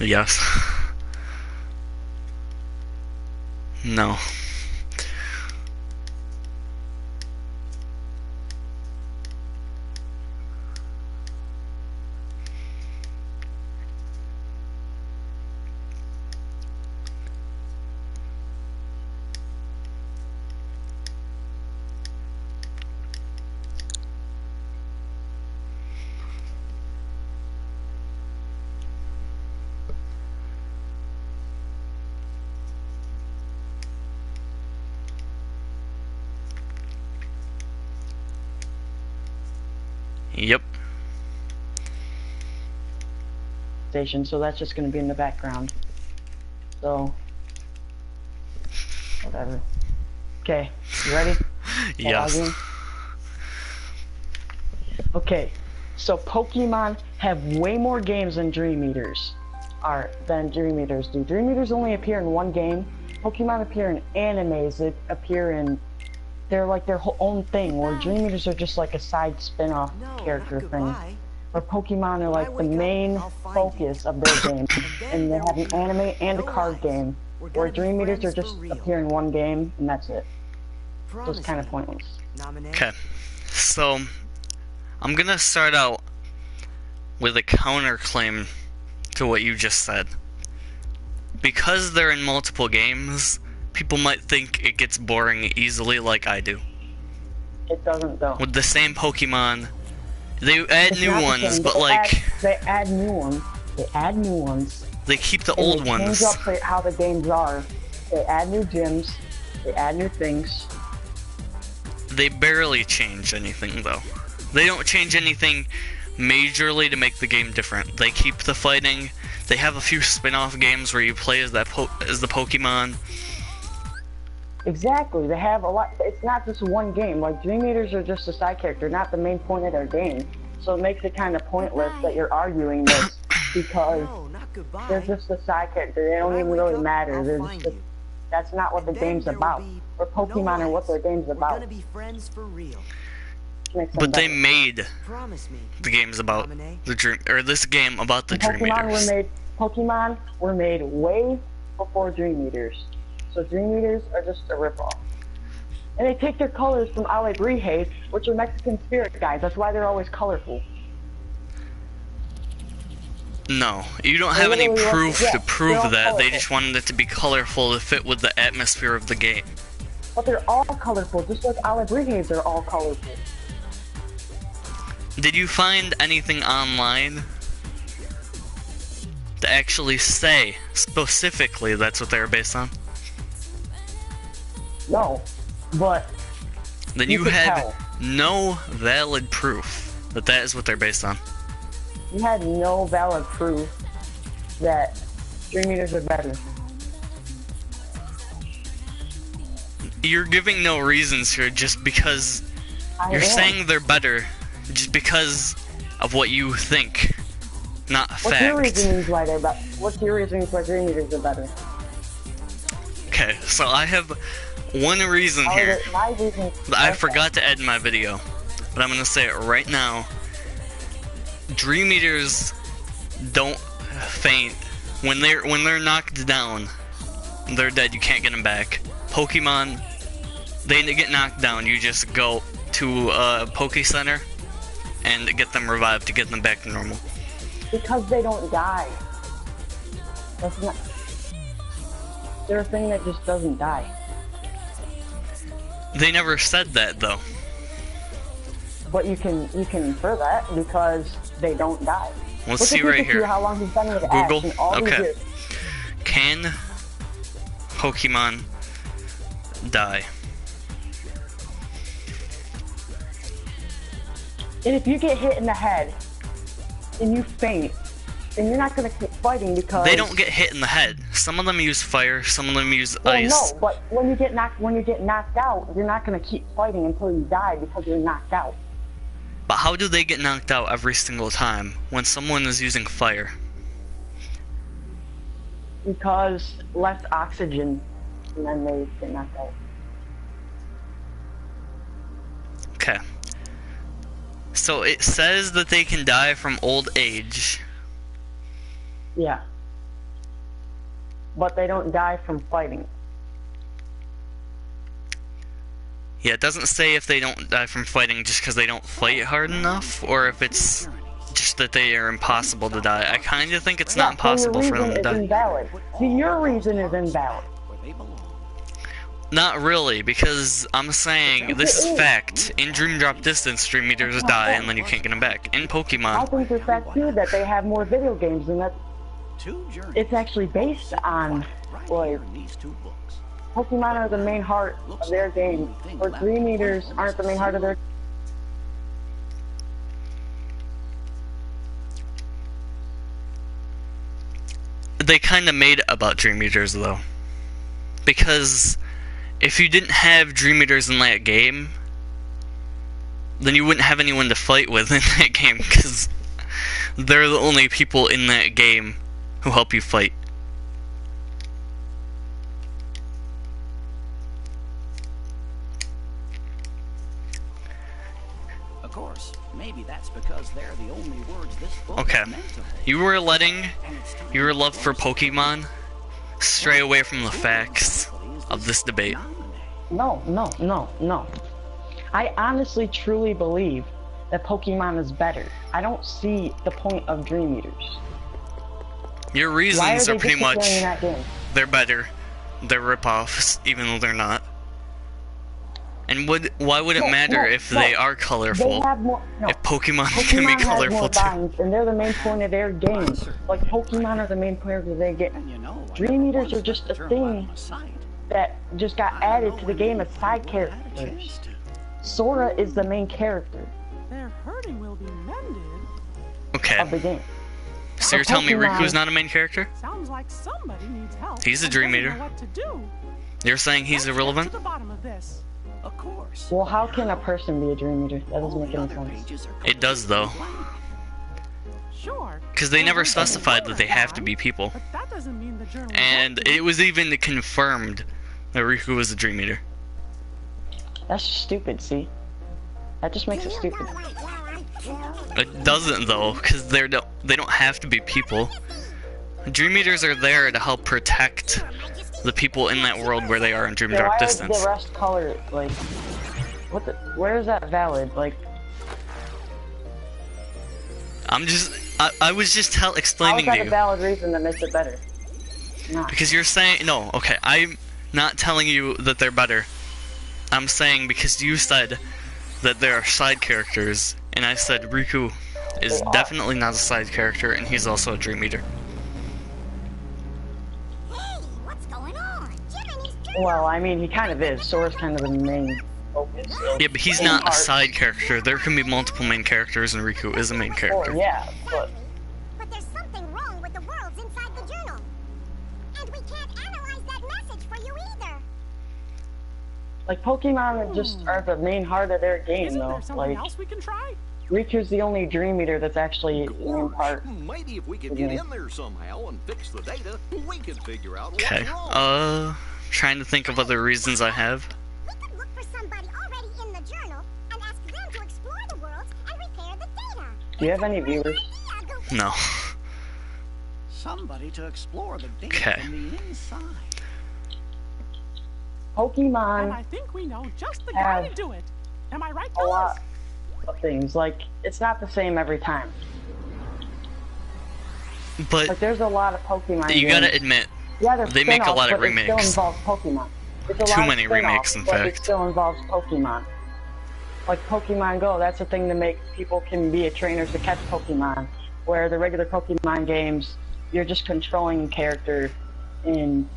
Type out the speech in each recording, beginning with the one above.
Yes. No. Yep. Station, so that's just going to be in the background. So, whatever. Okay, you ready? Yes. Okay, so Pokemon have way more games than Dream Eaters do. Dream Eaters only appear in one game. Pokemon appear in animes that appear in. They're like their whole own thing, where Dream Eaters are just like a side spin-off character thing. Where Pokemon are like the main focus of their game, and they have an anime and a card game. Where Dream Eaters are just appear in one game, and that's it. So it's kind of pointless. Okay. So, I'm gonna start out with a counterclaim to what you just said. Because they're in multiple games, people might think it gets boring easily like I do. It doesn't though. With the same Pokemon, they add new ones, but like... They add new ones. They add new ones. They keep the old ones. They change up how the games are. They add new gyms. They add new things. They barely change anything though. They don't change anything majorly to make the game different. They keep the fighting. They have a few spin-off games where you play as the Pokemon. Exactly. They have a lot. It's not just one game. Like Dream Eaters are just a side character, not the main point of their game. So it makes it kind of pointless that you're arguing this because they're just a side character. They don't even really matter. They're just that's not what the game's about. Or Pokemon are what their game's about. But they made the games about the Dream, or this game about the Dream Eaters. Pokemon were made way before Dream Eaters. So Dream Eaters are just a ripoff. And they take their colors from Alebrijes, which are Mexican spirit guides. That's why they're always colorful. No, you don't have any proof to prove that. They just wanted it to be colorful to fit with the atmosphere of the game. But they're all colorful, just like Alebrijes are all colorful. Did you find anything online to actually say specifically that's what they were based on? No, but then you had no valid proof that that is what they're based on. You had no valid proof that Dream Eaters are better. You're giving no reasons here just because you're saying they're better just because of what you think, not fact. What's your reasons why they're better? What's your reasons why Dream Eaters are better? Okay, so I have one reason here that I forgot to add in my video, but I'm gonna say it right now. Dream Eaters don't faint when they're knocked down. They're dead. You can't get them back. Pokemon, they get knocked down. You just go to a Poke Center and get them revived to get them back to normal. Because they don't die. That's not. They're a thing that just doesn't die. They never said that though. But you can infer that because they don't die. Let's see right here. How long he's been with Google. Okay. Can Pokemon die? And if you get hit in the head and you faint, then you're not gonna keep fighting because they don't get hit in the head. Some of them use fire, some of them use ice. No, but when you get knocked out, you're not gonna keep fighting until you die because you're knocked out. But how do they get knocked out every single time when someone is using fire? Because less oxygen, and then they get knocked out. Okay. So it says that they can die from old age. Yeah. but they don't die from fighting. Yeah, it doesn't say if they don't die from fighting just because they don't fight hard enough, or if it's just that they are impossible to die. I kind of think it's not impossible for them to die. Invalid. See, your reason is invalid. Not really, because I'm saying this is fact. In Dream Drop Distance, Dream Eaters die and then you can't get them back. In Pokemon, I think it's fact too that they have more video games and that it's actually based on like Pokemon are the main heart of their game, or Dream Eaters aren't the main heart of their. They kind of made it about Dream Eaters though, because if you didn't have Dream Eaters in that game, then you wouldn't have anyone to fight with in that game, because they're the only people in that game who help you fight. Of course, maybe that's because they're the only words this book Okay, is meant to hold. you were letting your love for Pokemon stray away from the facts of this debate. No. I honestly, truly believe that Pokemon is better. I don't see the point of Dream Eaters. Your reasons are pretty much that game? they're better, they're ripoffs, even though they're not. And why would it matter if they are colorful? They have more, if Pokemon Pokemon can be has colorful more too. vines, and they're the main point of their game. Like Pokemon are the main point of their game. And you know, Dream Eaters are just a turn thing on a site. that just got added to the game as side characters. Sora is the main character Their hurting will be mended. Okay, of the game. so you're telling me Pokemon- Riku's not a main character? Sounds like somebody needs help. He's a and Dream doesn't Eater. know what to do. You're saying he's Let's get irrelevant? to the bottom of this. Of course. Well, how can a person be a Dream Eater? That doesn't make any sense. It does though, Sure. because they never specified that they have to be people. But that doesn't mean the journal. And it was even confirmed that Riku was a Dream Eater. That's stupid, see? That just makes it stupid. It doesn't though, because they don't have to be people. Dream Eaters are there to help protect the people in that world where they are in Dream So Drop why is Distance. the rest color, like, what the, where is that valid? Like, I was just how is explaining that to a you. valid reason that makes it better? Not. Because you're saying, no, okay, I'm not telling you that they're better. I'm saying because you said that there are side characters, and I said Riku is definitely not a side character, and he's also a Dream Eater. Well, I mean, he kind of is. Sora's kind of the main focus. Yeah, but he's not a side character. There can be multiple main characters, and Riku is a main Oh, character. yeah, but But there's something wrong with the worlds inside the journal. And we can't analyze that message for you either. like Pokemon just are the main heart of their game, Isn't though. there something Like, else we can try? Riku's the only Dream Eater that's actually the main part. Maybe if we could get in there somehow and fix the data, we could figure out what's Okay, wrong. trying to think of other reasons I have. We could look for somebody already in the journal and ask them to explore the worlds and repair the data. Do you have any viewers? Yeah, Goofy. No. Somebody to explore the data Okay. from the inside. And Pokemon I think we know just the guy have to do it. Am I right, a fellas? lot of things. Like, it's not the same every time. But Like, there's a lot of Pokemon you games. gotta admit, Yeah, they're they make a spin-offs, lot of but it remakes. still involves Pokemon. It's a Too lot of many spin-offs, remakes, in but it fact. still involves Pokemon. Like Pokemon Go, that's a thing to make people can be a trainer to catch Pokemon. Where the regular Pokemon games, you're just controlling a character in...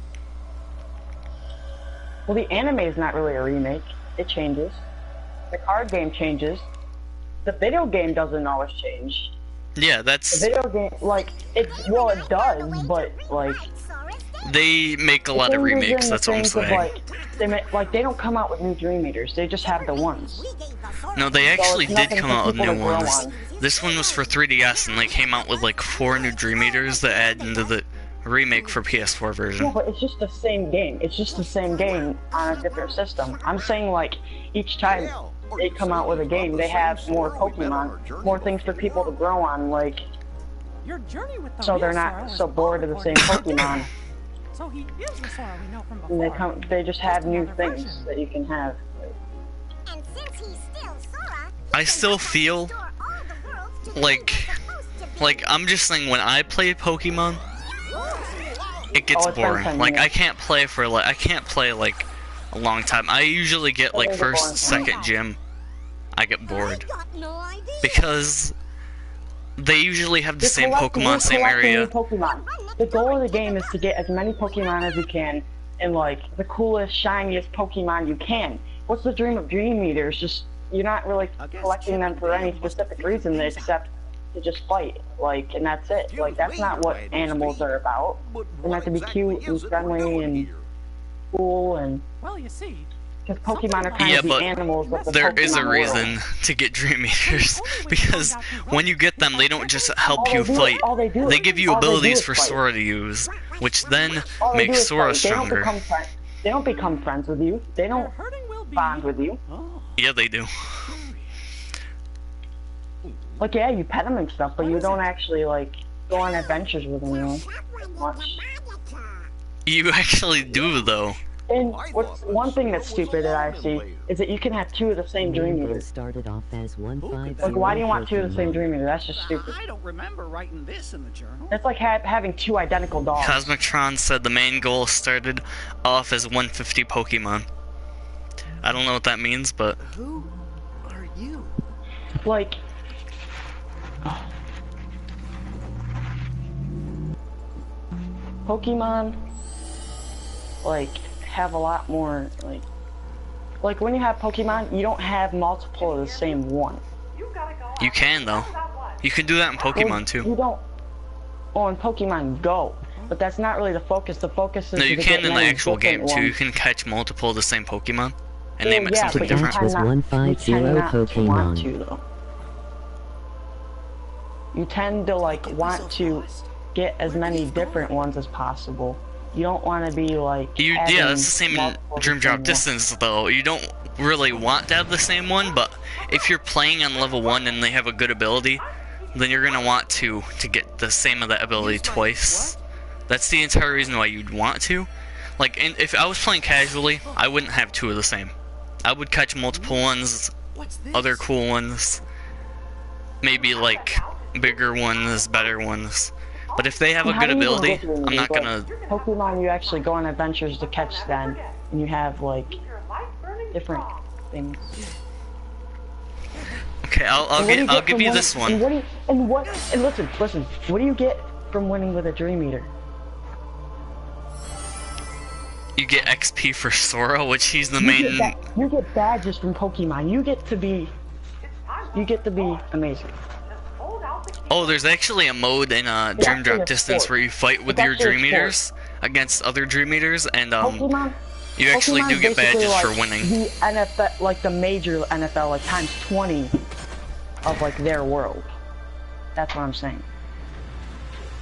Well, the anime is not really a remake. It changes. The card game changes. The video game doesn't always change. yeah, The that's video game, like, it does, but, like... they make a lot of Changes in remakes. the That's what I'm things of, saying. they don't come out with new Dream Eaters. They just have the ones. No, they actually it's did nothing come for out with people new to grow ones. on. This one was for 3DS, and they came out with like 4 new Dream Eaters that add into the remake for PS4 Yeah, version. but it's just the same game. It's just the same game on a different system. I'm saying, like, each time they come out with a game, they have more Pokemon, more things for people to grow on, like, Your journey with the so they're real Sora not was so bored of the same awkward. Pokemon. So he is the Sora we know from And before. they just have Just new another things version. that you can have. And since he's still Sora, I still feel restore all the worlds to the like, way they're supposed to be. like I'm just saying when I play Pokemon, it gets Oh, it's been boring. 10 Like I minutes. can't play for like I can't play like a long time. I usually get like It's boring. first, second gym. I get bored I got no idea. because they usually have the You're same collecting- Pokemon, you're same collecting area. new Pokemon. The goal of the game is to get as many Pokemon as you can, and like the coolest, shiniest Pokemon you can. What's the dream of Dream Eaters? Just you're not really I guess collecting them for any Chippy must specific have reason figured this except to just fight. Like, and that's it. Excuse Like that's me, not what Red animals Speed. are about. But They're meant to be exactly cute and is it we're friendly doing and here? cool, and Well, you see, because Pokemon are kind Yeah, of the but animals of the There Pokemon is a world. reason to get Dream Eaters because when you get them, they don't just help you fight. They give you abilities for Sora to use, which then All they do makes is Sora fight. They don't stronger. become friends. They don't become friends with you. They their don't hurting will be. bond with you. Oh, Yeah, they do. Like, yeah, you pet them and stuff, but you don't actually, like, go on adventures with them, you know? Much. You actually do though. And what's one thing that's stupid that I see is that you can have two of the same Dream Rainbow Eaters. started off as 150. Like, why do you want two of the same Pokemon. Dream Eater? That's just stupid. I don't remember writing this in the journal. That's like having two identical dogs. Cosmictron said the main goal started off as 150 Pokemon. I don't know what that means, but Who are you? Like, Pokemon, like, have a lot more, like when you have Pokemon, you don't have multiple of the same one. you can though. You can do that in Pokemon Well, too. You don't. Oh, in Pokemon Go, but that's not really the focus. The focus is No, you to can get in the many actual game different too. You ones. can catch multiple of the same Pokemon and Well, name it yeah, something but you different. That was cannot- 150 you tend not to want Pokemon. to, though. You tend to like want to get as many different ones as possible. You don't want to be like. Yeah, having that's the same in multiple Dream different Drop ones. Distance though. You don't really want to have the same one, but if you're playing on level 1 and they have a good ability, then you're gonna want to get the same of that ability twice. That's the entire reason why you'd want to. Like, if I was playing casually, I wouldn't have two of the same. I would catch multiple ones, What's this? other cool ones, maybe like bigger ones, better ones. But if they have a How good do you even ability, get to them? I'm not Like, gonna. Pokemon, you actually go on adventures to catch them, and you have like different things. Okay, And what do you I'll get give from you winning- this one. And listen, what do you get from winning with a Dream Eater? You get XP for Sora, which he's the You main. get badges from Pokemon. You get to be amazing. Oh, there's actually a mode in It's Dream actually Drop a Distance sport. where you fight with It's your actually a Dream sport. Eaters against other Dream Eaters, and Pokemon. you actually Pokemon do is get basically badges for like winning. The NFL, like the major NFL, like times 20 of like their world. That's what I'm saying.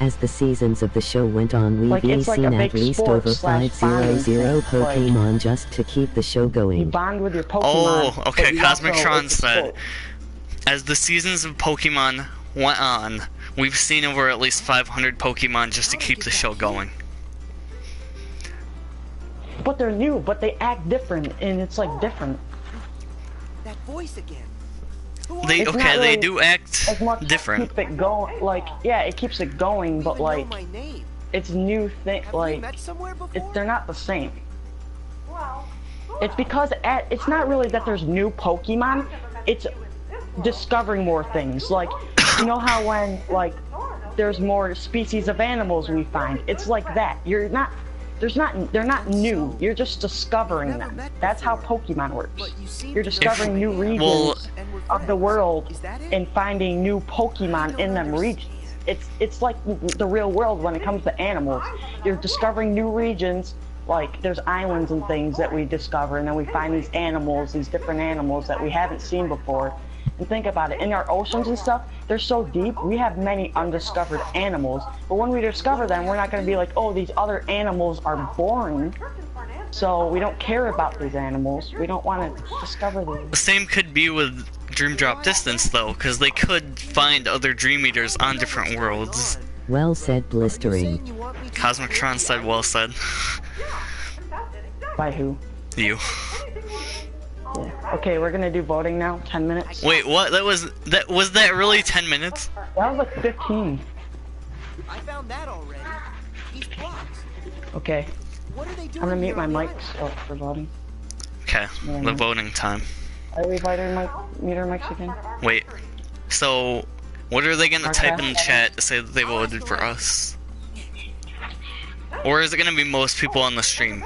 As the seasons of the show went on, we've Like, it's like seen a at big least sport over slash 500 bonding thing. Like, Pokemon just to keep the show you going. bond with your Pokemon. Oh, but okay. you also- Cosmictron it's a said, sport. as the seasons of Pokemon went on, we've seen over at least 500 Pokemon just to keep the show going. But they're new, but they act different, and it's like different. That voice again. They It's okay, not they really do act As much different. keep it going, like yeah, it keeps it going, but like my name. it's new thing, Have we like met somewhere before? they're not the same. It's because it's not really that there's new Pokemon, it's discovering more things. Like, you know how when, like, there's more species of animals we find? It's like that. They're not new. You're just discovering them. That's how Pokemon works. You're discovering new regions Well, of the world and finding new Pokemon in them regions. It's like the real world when it comes to animals. You're discovering new regions, like there's islands and things that we discover, and then we find these animals, these different animals that we haven't seen before. And think about it, in our oceans and stuff, they're so deep, we have many undiscovered animals. But when we discover them, we're not going to be like, oh, these other animals are boring, so we don't care about these animals. We don't want to discover these. The same could be with Dream Drop Distance though, because they could find other Dream Eaters on different worlds. Well said, Blistering. Cosmotron said, well said. By who? You. Yeah. Okay, we're gonna do voting now. 10 minutes. Wait, what? Was that really 10 minutes? That was like 15. I found that already. These blocks. Okay. What are they doing? I'm gonna mute my here on mics for voting. Okay, the voting time. Are we voting mute our mics again? Wait, so what are they gonna type in the chat to say that they voted for us? Or is it gonna be most people on the stream?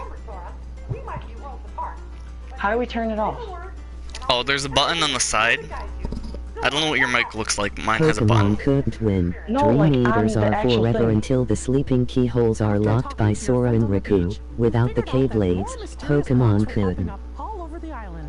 How do we turn it off? Oh, there's a button on the side. I don't know what your mic looks like. Mine has a button. Pokemon couldn't win. No, Dream like, Eaters on the are actual forever thing. until the sleeping keyholes are locked by Sora and Riku. Without the Keyblades, Pokemon couldn't. All over the island.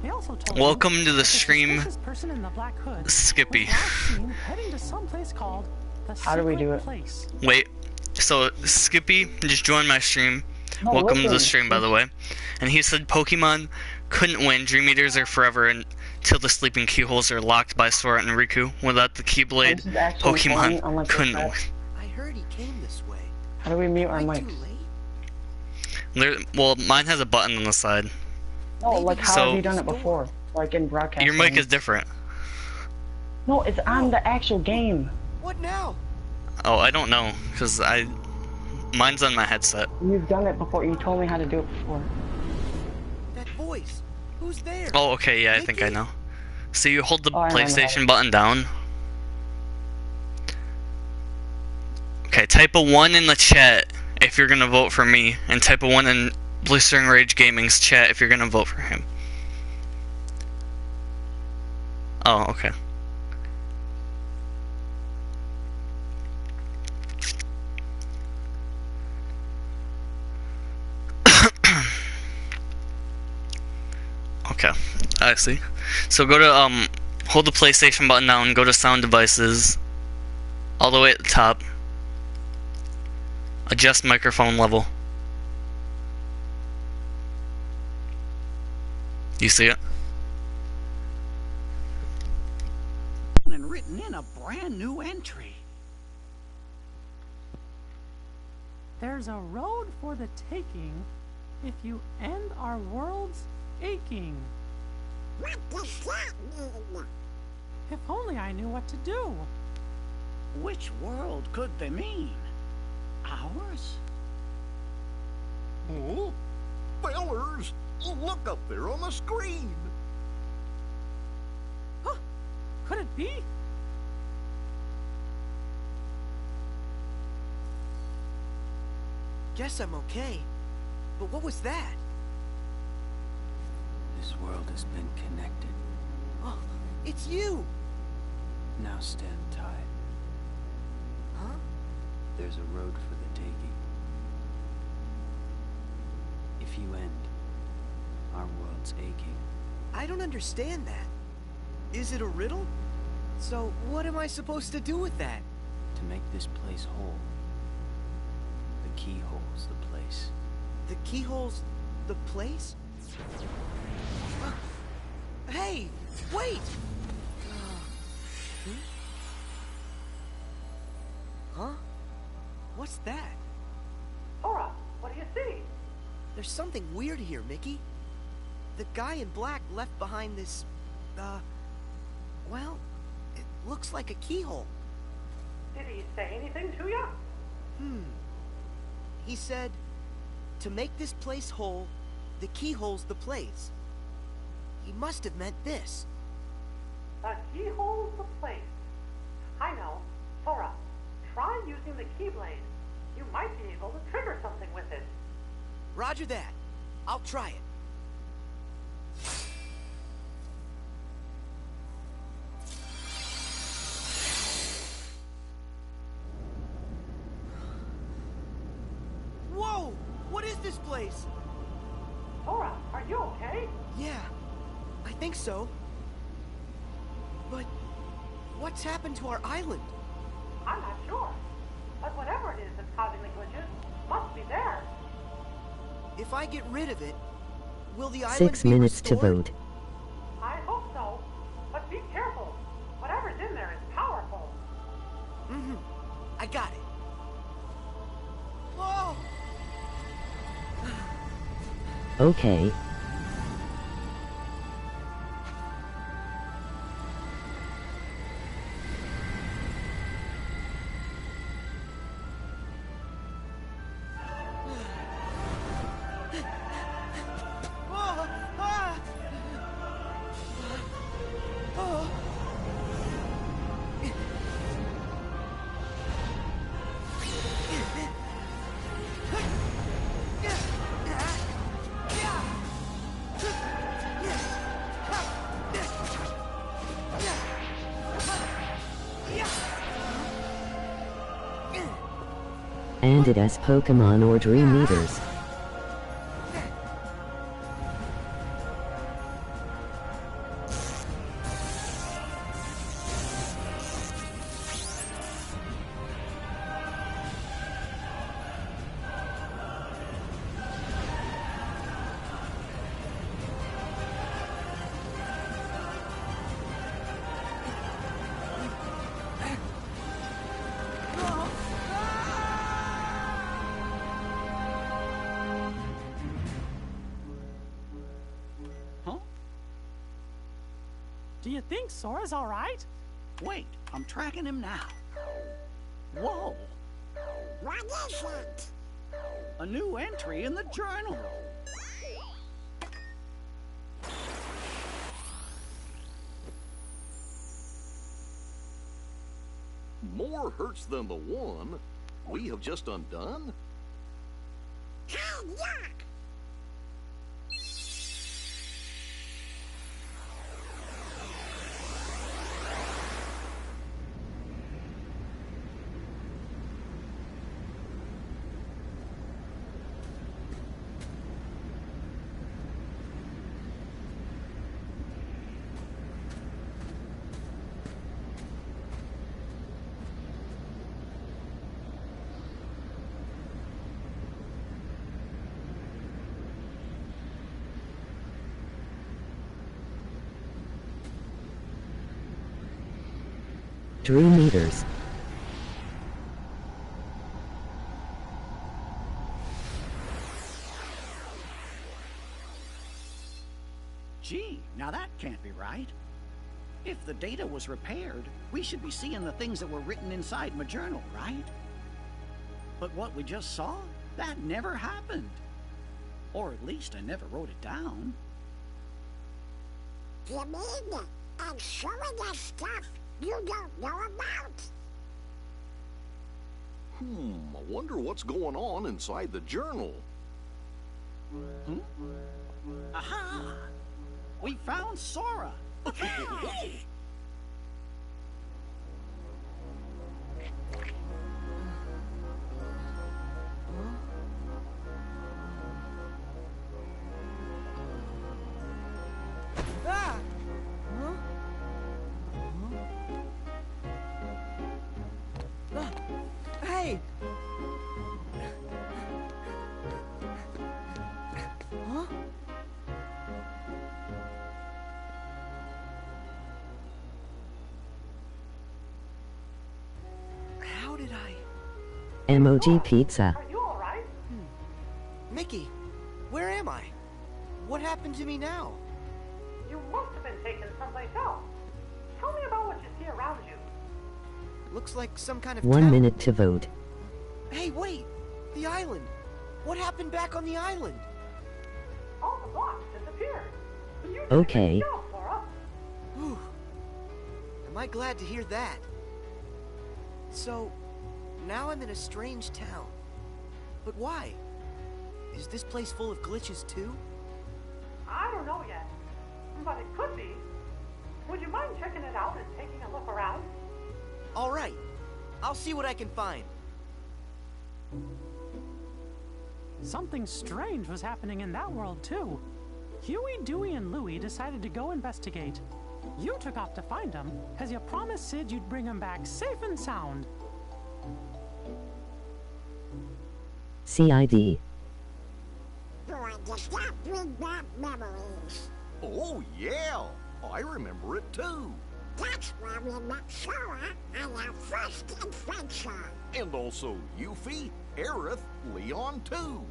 They also told Welcome me to the that the stream, suspicious person in the black hood Skippy. was last seen heading to someplace called the How do we do Secret it? Place. Wait, so Skippy just joined my stream. No, Welcome to the listen. stream, by the way. And he said Pokemon couldn't win. Dream Eaters are forever until the sleeping keyholes are locked by Sora and Riku. Without the Keyblade, This is actually funny, Pokemon unless couldn't it's win. not. I heard he came this way. How do we mute our Am I mics? too late? Well, mine has a button on the side. No, like how So- have you done it before? Like in broadcast. Your mic games. is different. No, it's on the actual game. What now? Oh, I don't know, because mine's on my headset. You've done it before. You told me how to do it before. That voice. Who's there? Oh, okay, yeah, I think I know. So you hold the Oh, I know PlayStation button down. Okay, type a 1 in the chat if you're gonna vote for me, and type a 1 in Blistering Rage Gaming's chat if you're gonna vote for him. Oh, okay. Okay, I see. So go to hold the PlayStation button down, go to sound devices, all the way at the top. Adjust microphone level. You see it? And written in a brand new entry. There's a road for the taking if you end our world's aching. What does that mean? If only I knew what to do. Which world could they mean? Ours? Oh, fellers, look up there on the screen. Could it be? Guess I'm okay. But what was that? This world has been connected. Oh, it's you! Now stand tight. Huh? There's a road for the taking. If you end, our world's aching. I don't understand that. Is it a riddle? So, what am I supposed to do with that? To make this place whole. The keyhole's the place. The keyhole's the place? Hey, wait! Huh? What's that? Sora, what do you see? There's something weird here, Mickey. The guy in black left behind this, well, it looks like a keyhole. Did he say anything to you? He said, to make this place whole, the keyhole's the place. He must have meant this. The keyhole's the place. I know. Sora, try using the Keyblade. You might be able to trigger something with it. Roger that. I'll try it. Whoa! What is this place? Sora, are you okay? Yeah, I think so. But what's happened to our island? I'm not sure. But whatever it is that's causing the glitches must be there. If I get rid of it, will the island 6 be minutes to restored? vote. I hope so. But be careful. Whatever's in there is powerful. I got it. Okay. And it as Pokemon or Dream Eaters. Do you think Sora's all right? Wait, I'm tracking him now. Whoa! What is it? A new entry in the journal. More hurts than the one we have just undone? Hey, yuck! Dream Eaters. Gee, now that can't be right. If the data was repaired, we should be seeing the things that were written inside my journal, right? But what we just saw, that never happened. Or at least I never wrote it down. You mean I'm showing us stuff you don't know about? I wonder what's going on inside the journal. Aha! We found Sora! Ah! Huh? Hey! Huh? How did I... Emoji Pizza. Are you alright? Mickey, where am I? What happened to me now? You must have been taken someplace else. Tell me about what you see around you. Looks like some kind of 1 town. minute to vote. Hey, wait! The island! What happened back on the island? All the blocks disappeared. But you did Okay. a good job, Sora. Whew. Am I glad to hear that? So, now I'm in a strange town. But why? Is this place full of glitches too? I don't know yet, but it could be. Would you mind checking it out and taking a look around? Alright. I'll see what I can find. Something strange was happening in that world, too. Huey, Dewey, and Louie decided to go investigate. You took off to find them, because you promised Sid you'd bring him back safe and sound. CID. Going to stop bring back memories. Oh, yeah. I remember it, too. That's where we met Sora on our first adventure. And also Yuffie, Aerith, Leon, too.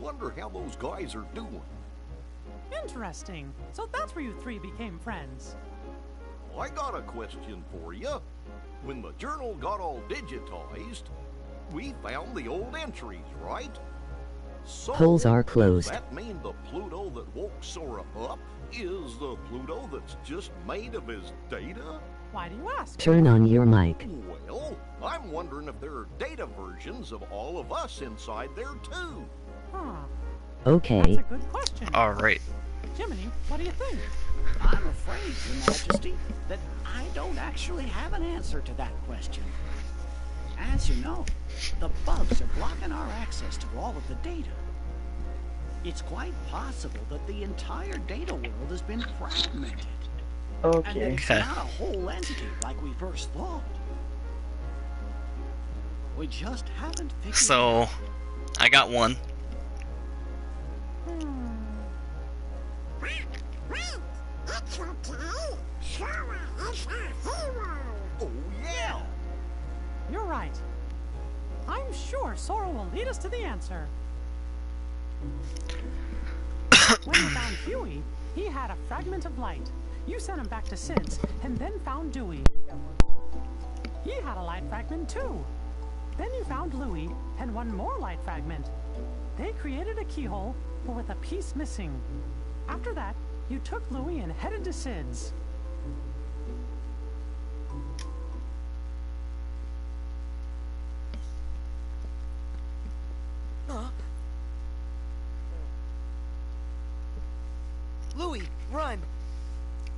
Wonder how those guys are doing. Interesting. So that's where you three became friends. I got a question for you. When the journal got all digitized, we found the old entries, right? So, Polls are closed. does that mean the Pluto that woke Sora up is the Pluto that's just made of his data? Why do you ask? Turn on your mic. Well, I'm wondering if there are data versions of all of us inside there too. Huh. Okay. That's a good question. Alright. Jiminy, what do you think? I'm afraid, Your Majesty, that I don't actually have an answer to that question. As you know, the bugs are blocking our access to all of the data. It's quite possible that the entire data world has been fragmented. And that Okay. it's not a whole entity like we first thought. We just haven't figured So, I got one. Wait, it's okay. Sora is a hero. Oh yeah! You're right. I'm sure Sora will lead us to the answer. When you found Huey, he had a fragment of light. You sent him back to Sid's, and then found Dewey. He had a light fragment too. Then you found Louie, and one more light fragment. They created a keyhole, but with a piece missing. After that, you took Louie and headed to Sid's. Louie, run!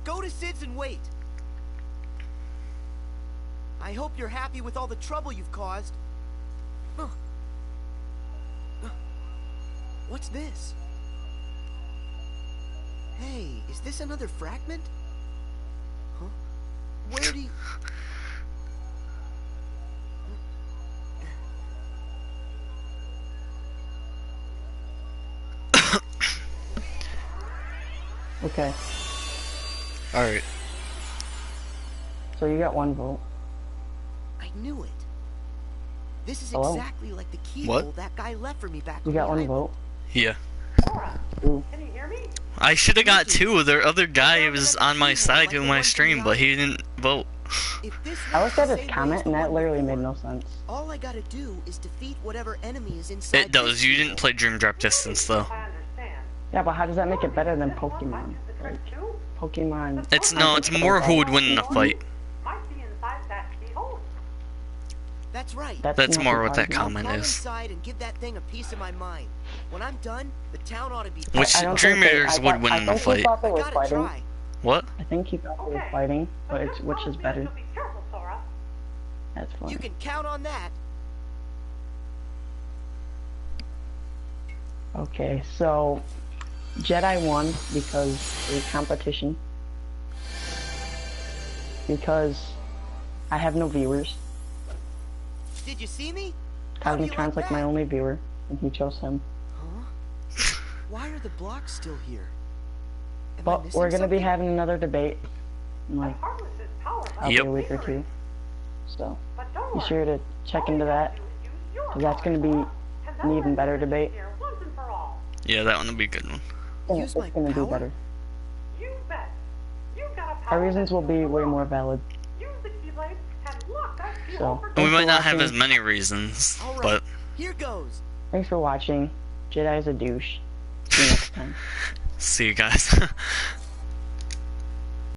Go to Sid's and wait. I hope you're happy with all the trouble you've caused. What's this? Hey, is this another fragment? Huh? Where do you... Okay. Alright. So you got one vote. I knew it. This is Hello? exactly like the keyhole What? that guy left for me back You on got the one island. vote. Yeah. Sora, Ooh. can you hear me? I should have got two. The other guy was on my side doing my stream, but he didn't vote. If this I works looked at the his same way comment as the and that one literally made before, no sense. all I gotta do is defeat whatever enemy is inside. It does. this You keyhole. didn't play Dream Drop Distance though. I understand. Yeah, but how does that make it better than Might Pokemon? use the trick Like, too. Pokemon. It's no. It's more who would win in the fight. Might be inside that keyhole. That's right. That's not more the what that argument. comment Crawl is. inside and give that thing a piece of my mind. When I'm done, the town ought to be. Which I don't Dream think they- Eaters I would thought- win I in the think he fight. thought they I were gotta fighting. try. What? I think he thought they were Okay. fighting, but But it's just which is promise me better. you'll be careful, Sora. That's You funny. can count on that. Okay, so Jedi won because it was competition. Because I have no viewers. Did you see me? How do you Cosmotron's like that? my only viewer, and he chose him. Huh? Why are the blocks still here? Am I But missing we're gonna be something? having another debate in like Harmless is powerless. probably Yep. a week or two. So But don't be worry. sure to check All you into gotta that, do is use your because that's gonna be power, and an that'll even end better this debate. here once and for all. Yeah, that one would be a good one. Use It's my gonna be power? better. You bet. You've got a power Our reasons that will be heals the way world. more valid. Use the Keyblade and lock that keyhole So, for We Thanks might for not have watching. as many reasons, All right, but here goes. Thanks for watching. Jedi's a douche. See you next time. see you guys.